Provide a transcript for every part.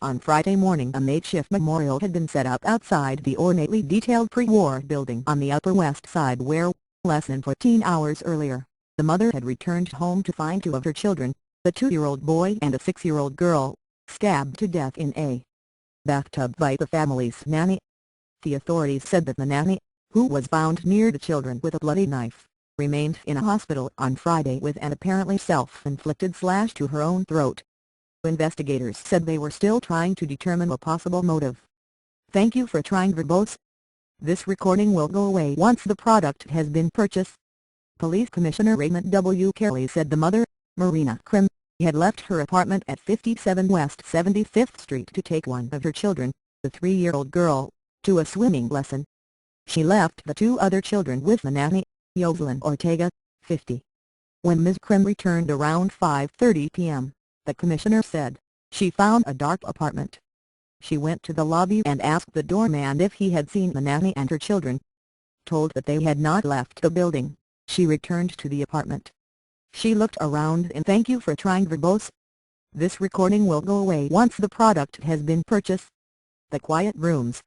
On Friday morning, a makeshift memorial had been set up outside the ornately detailed pre-war building on the Upper West Side where, less than 14 hours earlier, the mother had returned home to find two of her children, the 2-year-old boy and a 6-year-old girl, stabbed to death in a bathtub by the family's nanny. The authorities said that the nanny, who was found near the children with a bloody knife, remained in a hospital on Friday with an apparently self-inflicted slash to her own throat. Investigators said they were still trying to determine a possible motive. Thank you for trying verbose. This recording will go away once the product has been purchased. Police Commissioner Raymond W. Kelly said the mother, Marina Krim, had left her apartment at 57 West 75th Street to take one of her children, the 3-year-old girl, to a swimming lesson. She left the two other children with the nanny, Yoselin Ortega, 50. When Ms. Krim returned around 5:30 p.m., the commissioner said, she found a dark apartment. She went to the lobby and asked the doorman if he had seen the nanny and her children. Told that they had not left the building, she returned to the apartment. She looked around and thank you for trying verbose. This recording will go away once the product has been purchased. The quiet rooms.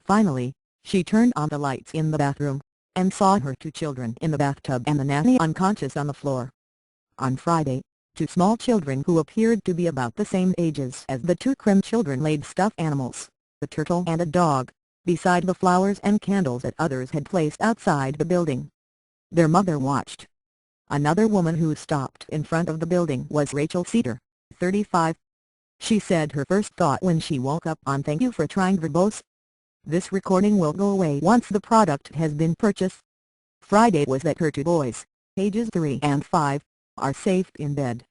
Finally, she turned on the lights in the bathroom, and saw her two children in the bathtub and the nanny unconscious on the floor. On Friday, two small children who appeared to be about the same ages as the two Krim children laid stuffed animals, a turtle and a dog, beside the flowers and candles that others had placed outside the building. Their mother watched. Another woman who stopped in front of the building was Rachel Cedar, 35. She said her first thought when she woke up on thank you for trying verbose. This recording will go away once the product has been purchased. Friday was that her two boys, ages 3 and 5, are safe in bed.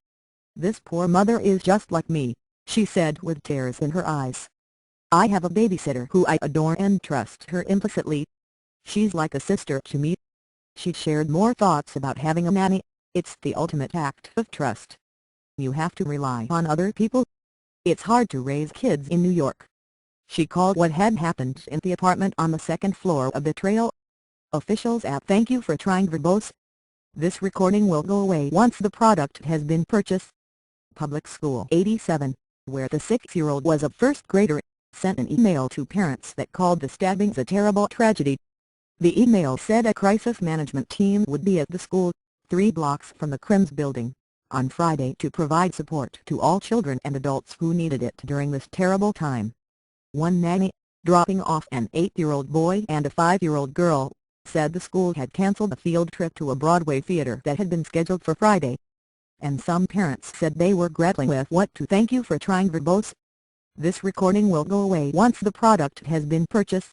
This poor mother is just like me, she said with tears in her eyes. I have a babysitter who I adore and trust her implicitly. She's like a sister to me. She shared more thoughts about having a nanny. It's the ultimate act of trust. You have to rely on other people. It's hard to raise kids in New York. She called what had happened in the apartment on the second floor of the Trail. Officials at Thank You for Trying Verbose. This recording will go away once the product has been purchased. Public School 87, where the 6-year-old was a first grader, sent an email to parents that called the stabbings a terrible tragedy. The email said a crisis management team would be at the school, 3 blocks from the Krim's building, on Friday to provide support to all children and adults who needed it during this terrible time. One nanny, dropping off an 8-year-old boy and a 5-year-old girl, said the school had cancelled a field trip to a Broadway theater that had been scheduled for Friday. And some parents said they were grappling with what to thank you for trying verbose. This recording will go away once the product has been purchased.